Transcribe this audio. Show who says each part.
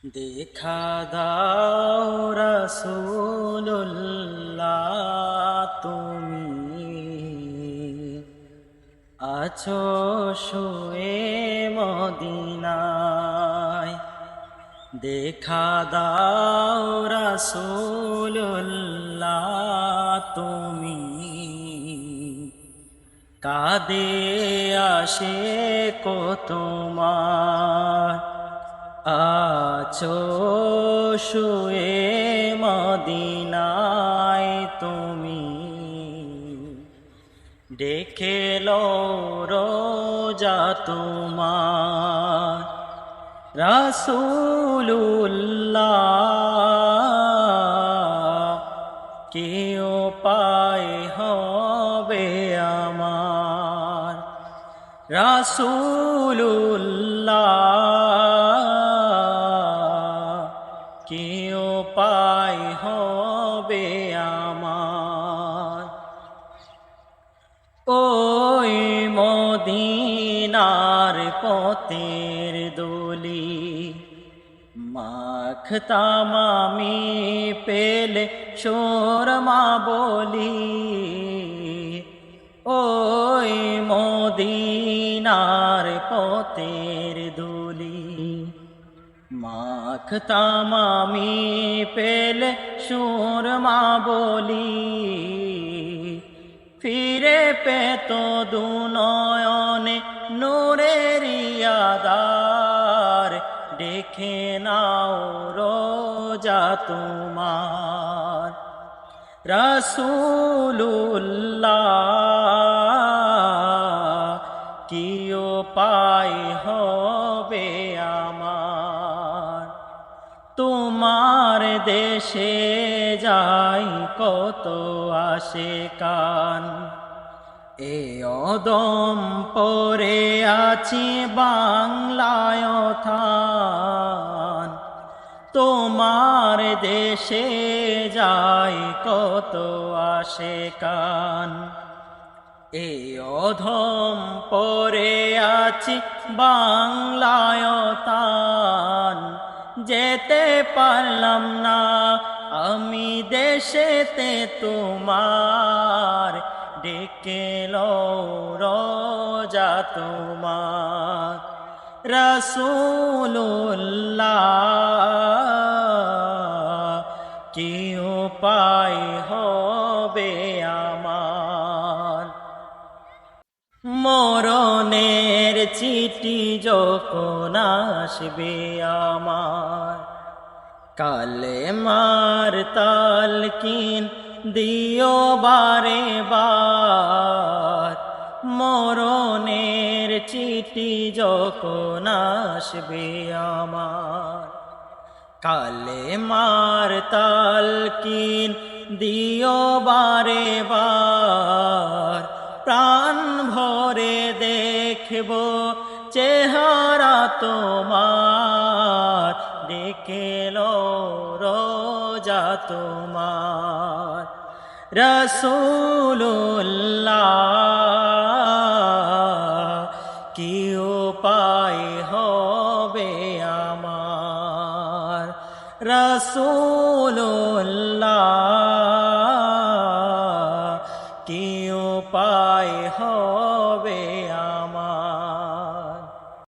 Speaker 1: দেখা দাও রাসূলুল্লাহ, তুমি আছো শুয়ে মদিনায়। দেখা দাও রাসূলুল্লাহ, তুমি কাঁদে আশিক তোমার। আছো শুয়ে মদিনায়, তুমি ডেকে লো রোজা তোমার। রাসূলুল্লাহ, কি উপায় হবে আমার। রাসূলুল্লাহ, কি উপায় হবে আমার। ওই মদিনার পথের দলি মাখতাম আমি, পেলে সুরমা বলি। ওই মদিনার পথের ধুলি মাখতাম আমি, পেলে সুরমা বলি। ফিরে পেত দুনয়নে নূরের আধার, দেখে নাও রোজা তোমার। রাসূলুল্লাহ, কি উপায় হবে আমার। তোমার দেশে যাই কত আশিকান, এ অদম পরে আছি বাংলায় থান। তোমার দেশে যাই কত আশিকান, এ অধম পরে আছি বাংলায় থান। যেতে পারলাম না আমি দেশেতে তোমার, ডেকে লো রোজা তোমার। রাসূলুল্লাহ, কি উপায় হবে আমার। মরণের চিঠি যখন আসবে আমার, কালেমার তালকিন দিও বারে বার। মরণের চিঠি যখন আসবে আমার, কালেমার তালকিন দিও বারে বার। প্রাণ ভরে দেখব চেহারা তোমার, ডেকে লো রোজা তোমার। রাসূলুল্লাহ, কি উপায় হবে আমার। রাসূলুল্লাহ।